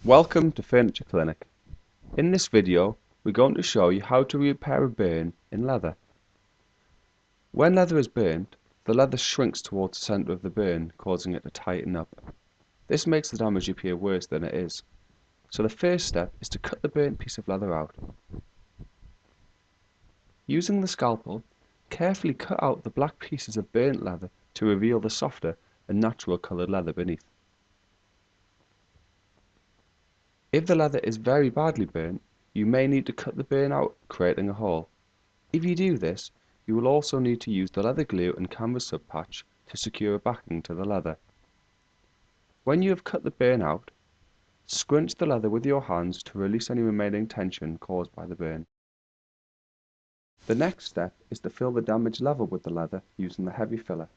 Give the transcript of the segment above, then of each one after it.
Welcome to Furniture Clinic. In this video, we're going to show you how to repair a burn in leather. When leather is burnt, the leather shrinks towards the centre of the burn, causing it to tighten up. This makes the damage appear worse than it is. So the first step is to cut the burnt piece of leather out. Using the scalpel, carefully cut out the black pieces of burnt leather to reveal the softer and natural coloured leather beneath. If the leather is very badly burnt, you may need to cut the burn out, creating a hole. If you do this, you will also need to use the leather glue and canvas subpatch to secure a backing to the leather. When you have cut the burn out, scrunch the leather with your hands to release any remaining tension caused by the burn. The next step is to fill the damaged level with the leather using the heavy filler.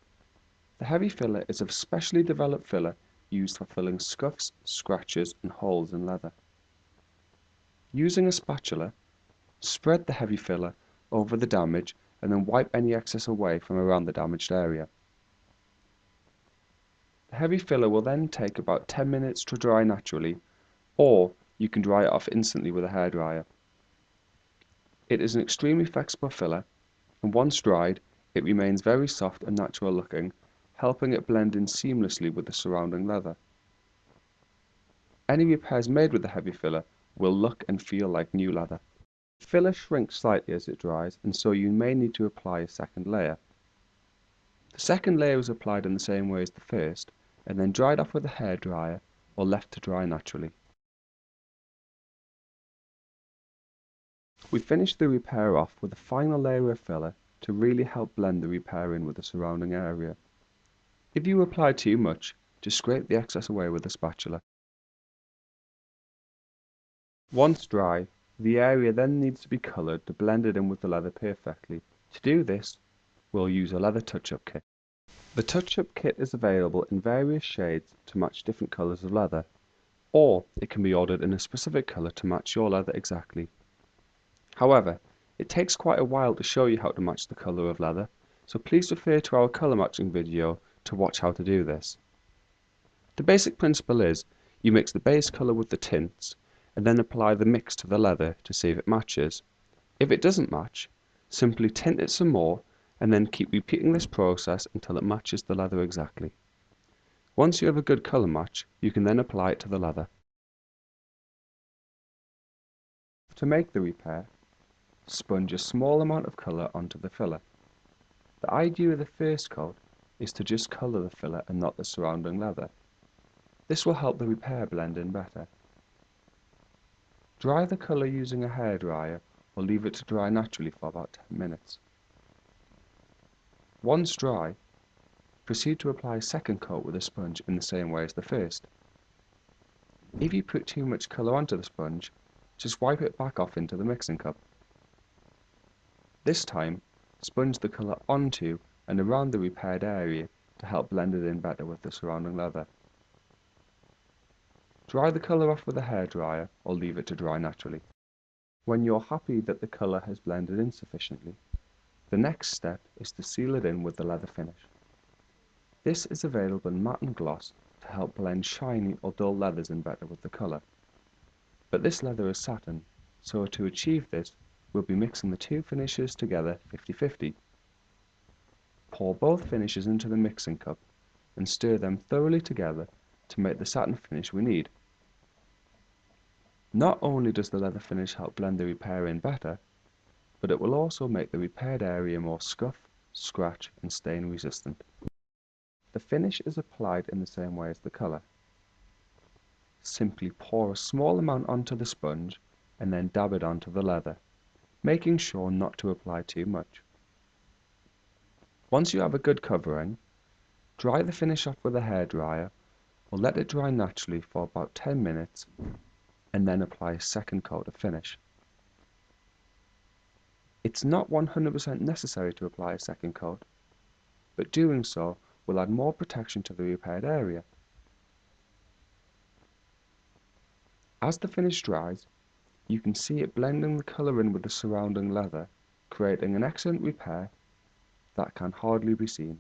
The heavy filler is a specially developed filler used for filling scuffs, scratches, and holes in leather. Using a spatula, spread the heavy filler over the damage and then wipe any excess away from around the damaged area. The heavy filler will then take about 10 minutes to dry naturally, or you can dry it off instantly with a hairdryer. It is an extremely flexible filler, and once dried, it remains very soft and natural looking, helping it blend in seamlessly with the surrounding leather. Any repairs made with the heavy filler will look and feel like new leather. The filler shrinks slightly as it dries, and so you may need to apply a second layer. The second layer is applied in the same way as the first, and then dried off with a hairdryer or left to dry naturally. We finish the repair off with a final layer of filler to really help blend the repair in with the surrounding area. If you apply too much, just scrape the excess away with a spatula. Once dry, the area then needs to be coloured to blend it in with the leather perfectly. To do this, we'll use a leather touch-up kit. The touch-up kit is available in various shades to match different colours of leather, or it can be ordered in a specific colour to match your leather exactly. However, it takes quite a while to show you how to match the colour of leather, so please refer to our colour matching video to watch how to do this. The basic principle is, you mix the base colour with the tints, and then apply the mix to the leather to see if it matches. If it doesn't match, simply tint it some more, and then keep repeating this process until it matches the leather exactly. Once you have a good colour match, you can then apply it to the leather. To make the repair, sponge a small amount of colour onto the filler. The idea of the first coat is to just colour the filler and not the surrounding leather. This will help the repair blend in better. Dry the colour using a hairdryer or leave it to dry naturally for about 10 minutes. Once dry, proceed to apply a second coat with a sponge in the same way as the first. If you put too much colour onto the sponge, just wipe it back off into the mixing cup. This time, sponge the colour onto and around the repaired area to help blend it in better with the surrounding leather. Dry the colour off with a hairdryer or leave it to dry naturally. When you're happy that the colour has blended in sufficiently, the next step is to seal it in with the leather finish. This is available in matte and gloss to help blend shiny or dull leathers in better with the colour. But this leather is satin, so to achieve this, we'll be mixing the two finishes together 50-50. Pour both finishes into the mixing cup and stir them thoroughly together to make the satin finish we need. Not only does the leather finish help blend the repair in better, but it will also make the repaired area more scuff, scratch and stain resistant. The finish is applied in the same way as the colour. Simply pour a small amount onto the sponge and then dab it onto the leather, making sure not to apply too much. Once you have a good covering, dry the finish off with a hairdryer or let it dry naturally for about 10 minutes and then apply a second coat of finish. It's not 100% necessary to apply a second coat, but doing so will add more protection to the repaired area. As the finish dries, you can see it blending the colour in with the surrounding leather, creating an excellent repair that can hardly be seen.